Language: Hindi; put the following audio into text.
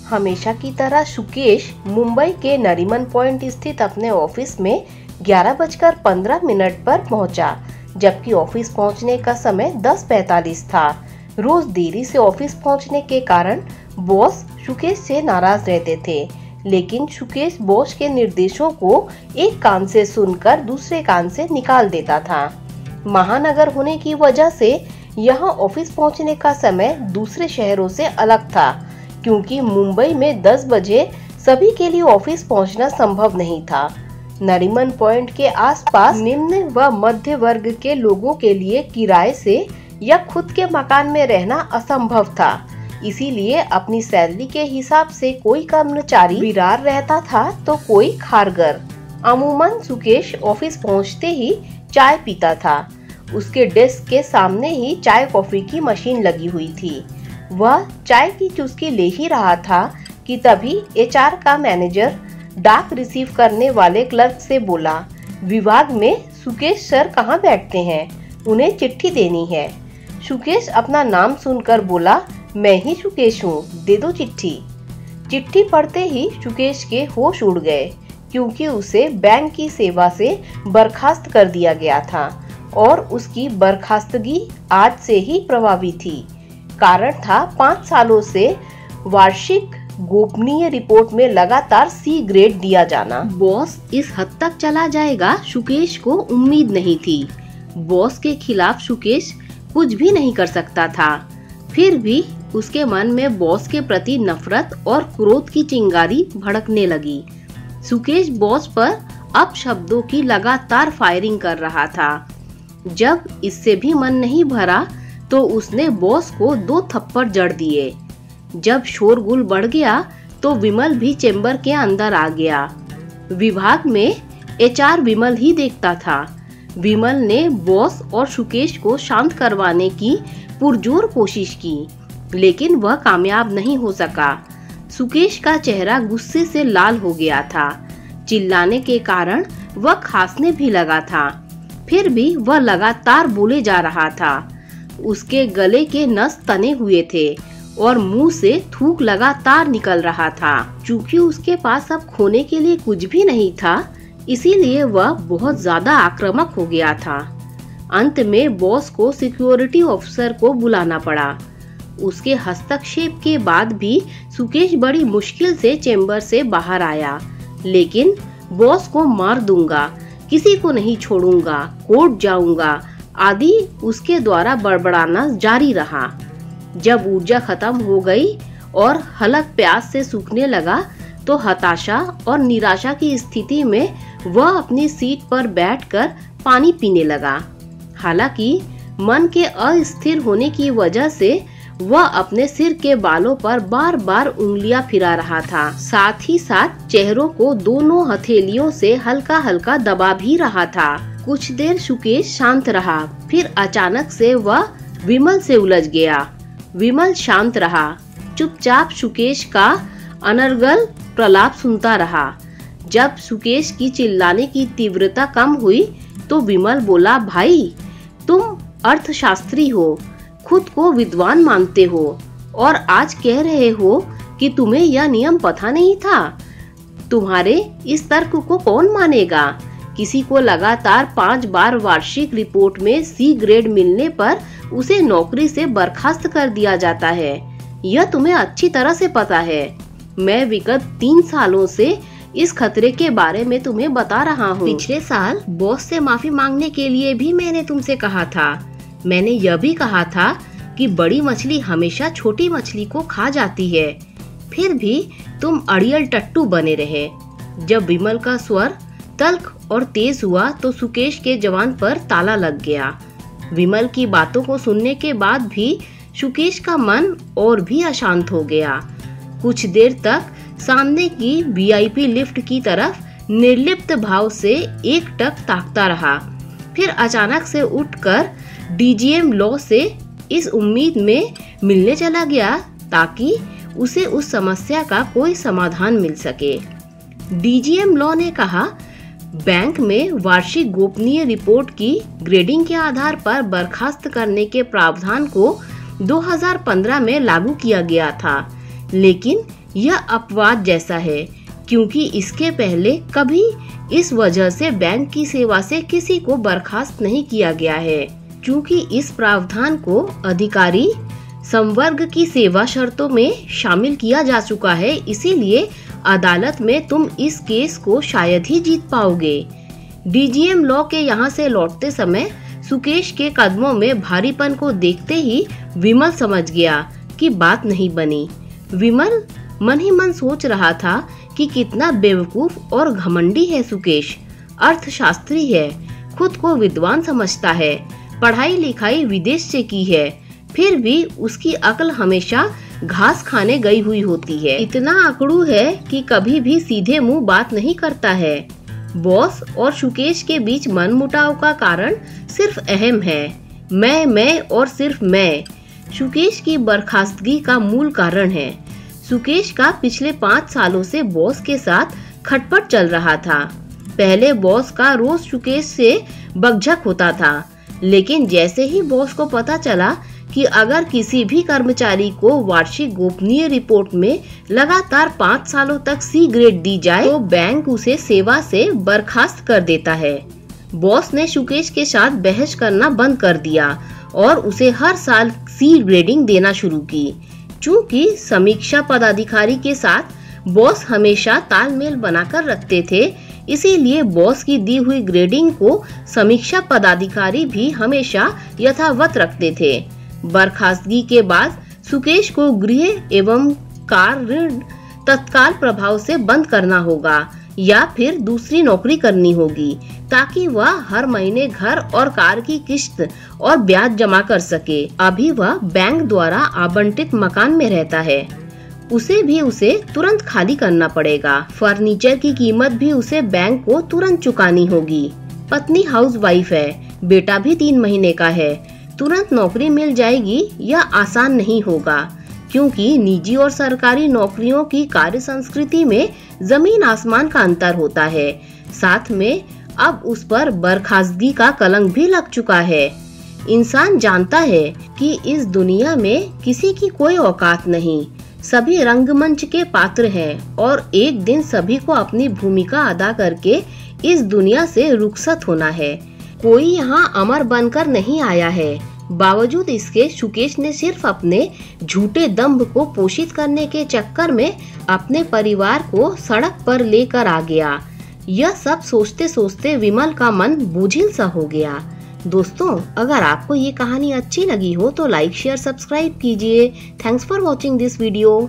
हमेशा की तरह सुकेश मुंबई के नरीमन पॉइंट स्थित अपने ऑफिस में 11:15 पर पहुंचा, जबकि ऑफिस पहुंचने का समय 10:45 था। रोज देरी से ऑफिस पहुंचने के कारण बॉस सुकेश से नाराज रहते थे, लेकिन सुकेश बॉस के निर्देशों को एक कान से सुनकर दूसरे कान से निकाल देता था। महानगर होने की वजह से यहाँ ऑफिस पहुंचने का समय दूसरे शहरों से अलग था, क्योंकि मुंबई में 10 बजे सभी के लिए ऑफिस पहुंचना संभव नहीं था। नरीमन पॉइंट के आसपास निम्न व मध्य वर्ग के लोगों के लिए किराए से या खुद के मकान में रहना असंभव था। इसीलिए अपनी सैलरी के हिसाब से कोई कर्मचारी विरार रहता था तो कोई खारगर। अमूमन सुकेश ऑफिस पहुंचते ही चाय पीता था। उसके डेस्क के सामने ही चाय कॉफी की मशीन लगी हुई थी। वह चाय की चुस्की ले ही रहा था कि तभी HR का मैनेजर डाक रिसीव करने वाले क्लर्क से बोला, विभाग में सुकेश सर कहाँ बैठते हैं, उन्हें चिट्ठी देनी है। सुकेश अपना नाम सुनकर बोला, मैं ही सुकेश हूँ, दे दो चिट्ठी। चिट्ठी पढ़ते ही सुकेश के होश उड़ गए, क्योंकि उसे बैंक की सेवा से बर्खास्त कर दिया गया था और उसकी बर्खास्तगी आज से ही प्रभावी थी। कारण था 5 सालों से वार्षिक गोपनीय रिपोर्ट में लगातार C ग्रेड दिया जाना। बॉस इस हद तक चला जाएगा सुकेश को उम्मीद नहीं थी। बॉस के खिलाफ सुकेश कुछ भी नहीं कर सकता था, फिर भी उसके मन में बॉस के प्रति नफरत और क्रोध की चिंगारी भड़कने लगी। सुकेश बॉस पर अपशब्दों की लगातार फायरिंग कर रहा था। जब इससे भी मन नहीं भरा तो उसने बॉस को 2 थप्पड़ जड़ दिए। जब शोरगुल बढ़ गया तो विमल भी चेंबर के अंदर आ गया। विभाग में HR विमल ही देखता था। विमल ने बॉस और सुकेश को शांत करवाने की पुरजोर कोशिश की, लेकिन वह कामयाब नहीं हो सका। सुकेश का चेहरा गुस्से से लाल हो गया था। चिल्लाने के कारण वह खांसने भी लगा था, फिर भी वह लगातार बोले जा रहा था। उसके गले के नस तने हुए थे और मुंह से थूक लगातार निकल रहा था। चूंकि उसके पास अब खोने के लिए कुछ भी नहीं था, इसीलिए वह बहुत ज्यादा आक्रामक हो गया था। अंत में बॉस को सिक्योरिटी ऑफिसर को बुलाना पड़ा। उसके हस्तक्षेप के बाद भी सुकेश बड़ी मुश्किल से चेंबर से बाहर आया, लेकिन बॉस को मार दूंगा, किसी को नहीं छोड़ूंगा, कोर्ट जाऊंगा आदि उसके द्वारा बड़बड़ाना जारी रहा। जब ऊर्जा खत्म हो गई और हलक प्यास से सूखने लगा तो हताशा और निराशा की स्थिति में वह अपनी सीट पर बैठकर पानी पीने लगा। हालांकि मन के अस्थिर होने की वजह से वह अपने सिर के बालों पर बार बार उंगलियां फिरा रहा था। साथ ही साथ चेहरों को दोनों हथेलियों से हल्का हल्का दबा भी रहा था। कुछ देर सुकेश शांत रहा, फिर अचानक से वह विमल से उलझ गया। विमल शांत रहा, चुपचाप सुकेश का अनर्गल प्रलाप सुनता रहा। जब सुकेश की चिल्लाने की तीव्रता कम हुई तो विमल बोला, भाई तुम अर्थशास्त्री हो, खुद को विद्वान मानते हो और आज कह रहे हो कि तुम्हें यह नियम पता नहीं था। तुम्हारे इस तर्क को कौन मानेगा? किसी को लगातार 5 बार वार्षिक रिपोर्ट में C ग्रेड मिलने पर उसे नौकरी से बर्खास्त कर दिया जाता है। यह तुम्हें अच्छी तरह से पता है। मैं विगत 3 सालों से इस खतरे के बारे में तुम्हें बता रहा हूँ। पिछले साल बॉस से माफी मांगने के लिए भी मैंने तुमसे कहा था। मैंने यह भी कहा था कि बड़ी मछली हमेशा छोटी मछली को खा जाती है, फिर भी तुम अड़ियल टट्टू बने रहे। जब विमल का स्वर तल्ख और तेज हुआ तो सुकेश के जवान पर ताला लग गया। विमल की बातों को सुनने के बाद भी सुकेश का मन और भी अशांत हो गया। कुछ देर तक सामने की VIP लिफ्ट की तरफ निर्लिप्त भाव से एकटक ताकता रहा, फिर अचानक से उठकर DGM लॉ से इस उम्मीद में मिलने चला गया ताकि उसे उस समस्या का कोई समाधान मिल सके। DGM लॉ ने कहा, बैंक में वार्षिक गोपनीय रिपोर्ट की ग्रेडिंग के आधार पर बर्खास्त करने के प्रावधान को 2015 में लागू किया गया था, लेकिन यह अपवाद जैसा है, क्योंकि इसके पहले कभी इस वजह से बैंक की सेवा से किसी को बर्खास्त नहीं किया गया है। क्योंकि इस प्रावधान को अधिकारी संवर्ग की सेवा शर्तों में शामिल किया जा चुका है, इसीलिए अदालत में तुम इस केस को शायद ही जीत पाओगे। डीजीएम लॉ के यहाँ से लौटते समय सुकेश के कदमों में भारीपन को देखते ही विमल समझ गया कि बात नहीं बनी। विमल मन ही मन सोच रहा था कि कितना बेवकूफ और घमंडी है सुकेश। अर्थशास्त्री है, खुद को विद्वान समझता है, पढ़ाई लिखाई विदेश से की है, फिर भी उसकी अक्ल हमेशा घास खाने गई हुई होती है। इतना अकड़ू है कि कभी भी सीधे मुंह बात नहीं करता है। बॉस और सुकेश के बीच मनमुटाव का कारण सिर्फ अहम है, मैं और सिर्फ मैं सुकेश की बर्खास्तगी का मूल कारण है। सुकेश का पिछले 5 सालों से बॉस के साथ खटपट चल रहा था। पहले बॉस का रोज सुकेश से बकझक होता था, लेकिन जैसे ही बॉस को पता चला कि अगर किसी भी कर्मचारी को वार्षिक गोपनीय रिपोर्ट में लगातार 5 सालों तक सी ग्रेड दी जाए तो बैंक उसे सेवा से बर्खास्त कर देता है। बॉस ने सुकेश के साथ बहस करना बंद कर दिया और उसे हर साल सी ग्रेडिंग देना शुरू की। चूँकि समीक्षा पदाधिकारी के साथ बॉस हमेशा तालमेल बनाकर रखते थे, इसीलिए बॉस की दी हुई ग्रेडिंग को समीक्षा पदाधिकारी भी हमेशा यथावत रखते थे। बर्खास्तगी के बाद सुकेश को गृह एवं कार ऋण तत्काल प्रभाव से बंद करना होगा या फिर दूसरी नौकरी करनी होगी, ताकि वह हर महीने घर और कार की किस्त और ब्याज जमा कर सके। अभी वह बैंक द्वारा आवंटित मकान में रहता है, उसे तुरंत खाली करना पड़ेगा। फर्नीचर की कीमत भी उसे बैंक को तुरंत चुकानी होगी। पत्नी हाउसवाइफ है, बेटा भी 3 महीने का है। तुरंत नौकरी मिल जाएगी यह आसान नहीं होगा, क्योंकि निजी और सरकारी नौकरियों की कार्य संस्कृति में जमीन आसमान का अंतर होता है। साथ में अब उस पर बर्खास्तगी का कलंक भी लग चुका है। इंसान जानता है कि इस दुनिया में किसी की कोई औकात नहीं, सभी रंगमंच के पात्र हैं और एक दिन सभी को अपनी भूमिका अदा करके इस दुनिया से रुखसत होना है। कोई यहाँ अमर बनकर नहीं आया है। बावजूद इसके सुकेश ने सिर्फ अपने झूठे दंभ को पोषित करने के चक्कर में अपने परिवार को सड़क पर लेकर आ गया। यह सब सोचते सोचते विमल का मन बोझिल सा हो गया। दोस्तों, अगर आपको ये कहानी अच्छी लगी हो तो लाइक शेयर सब्सक्राइब कीजिए। Thanks for watching this video.